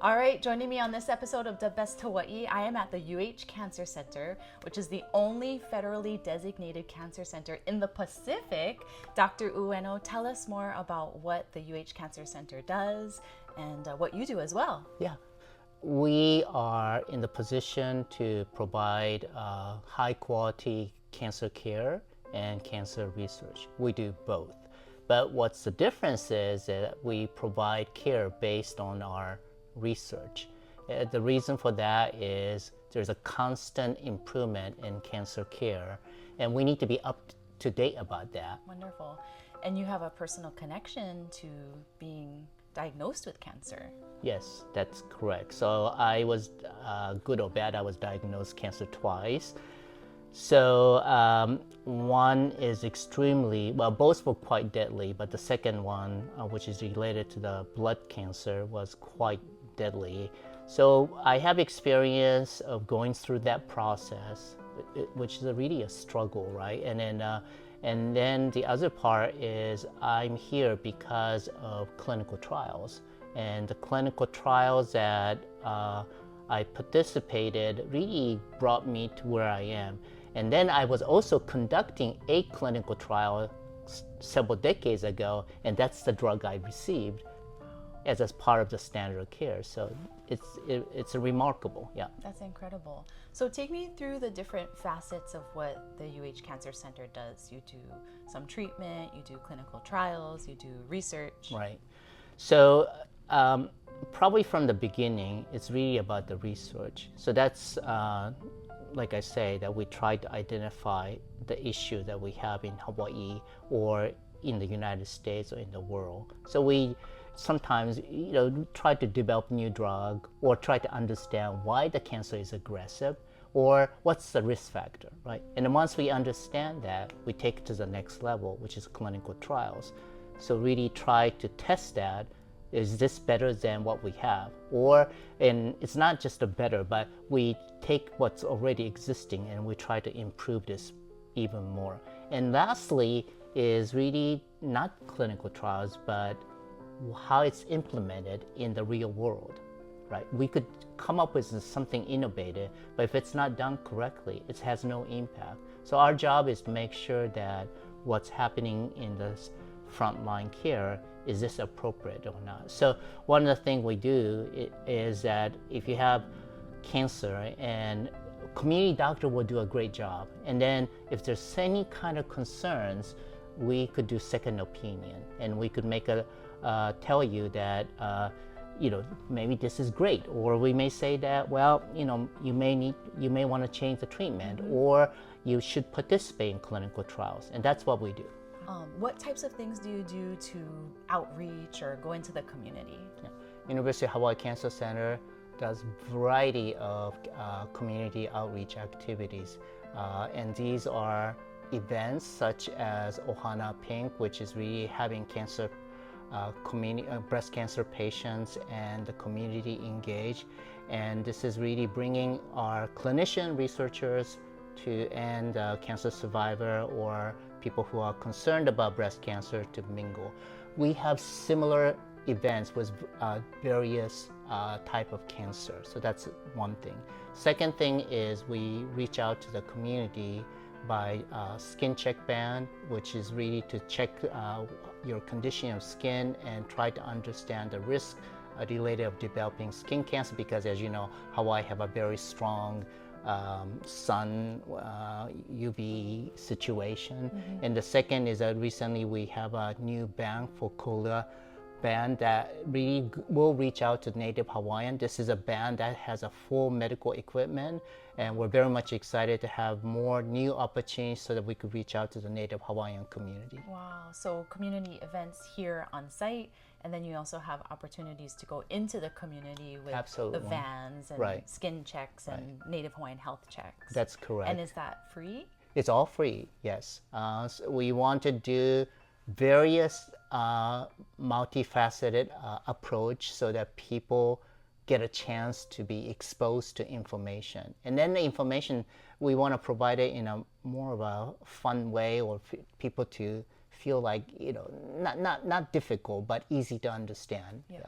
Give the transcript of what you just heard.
All right, joining me on this episode of The Best Hawaii, I am at the UH Cancer Center, which is the only federally designated cancer center in the Pacific. Dr. Ueno, tell us more about what the UH Cancer Center does and what you do as well. Yeah, we are in the position to provide high quality cancer care and cancer research. We do both. But what's the difference is that we provide care based on our research. The reason for that is there's a constant improvement in cancer care, and we need to be up to date about that. Wonderful. And you have a personal connection to being diagnosed with cancer. Yes, that's correct. So I was, good or bad, I was diagnosed cancer twice. So one is extremely, well, both were quite deadly, but the second one, which is related to the blood cancer, was quite deadly. So I have experience of going through that process, which is really a struggle, right? And then the other part is I'm here because of clinical trials. And the clinical trials that I participated really brought me to where I am. And then I was also conducting a clinical trial several decades ago, and that's the drug I received as part of the standard of care. So it's remarkable, yeah. That's incredible. So take me through the different facets of what the UH Cancer Center does. You do some treatment, you do clinical trials, you do research. Right. So probably from the beginning, it's really about the research. So that's, like I say, that we try to identify the issue that we have in Hawaii or in the United States or in the world. So we sometimes, try to develop new drug or try to understand why the cancer is aggressive or what's the risk factor, right? And then once we understand that, we take it to the next level, which is clinical trials. So really try to test that. Is this better than what we have? And it's not just a better, but we take what's already existing and we try to improve this even more. And lastly is really not clinical trials, but how it's implemented in the real world, right? We could come up with something innovative, but if it's not done correctly, it has no impact. So our job is to make sure that what's happening in the frontline care, is this appropriate or not? So one of the things we do is that if you have cancer, and community doctor will do a great job, and then if there's any kind of concerns, we could do second opinion, and we could make tell you that maybe this is great, or we may say that, well, you may want to change the treatment, or you should participate in clinical trials, and that's what we do. What types of things do you do to outreach or go into the community? Yeah. University of Hawaii Cancer Center does a variety of community outreach activities, and these are events such as Ohana Pink, which is really having cancer breast cancer patients and the community engaged, and this is really bringing our clinician researchers and cancer survivor or people who are concerned about breast cancer to mingle. We have similar events with various type of cancer, so that's one thing. Second thing is we reach out to the community by skin check band, which is really to check your condition of skin and try to understand the risk related of developing skin cancer, because as you know, Hawaii have a very strong sun UV situation. And the second is that recently we have a new band for Kola band that really will reach out to Native Hawaiian. This is a band that has a full medical equipment, and we're very much excited to have more new opportunities so that we could reach out to the Native Hawaiian community. Wow, so community events here on site, and then you also have opportunities to go into the community with Absolutely. the vans and skin checks and Native Hawaiian health checks. That's correct. And is that free? It's all free, yes. So we want to do various multifaceted approach so that people get a chance to be exposed to information. And then the information, we want to provide it in a more of a fun way, or people to feel like, not difficult, but easy to understand. Yeah.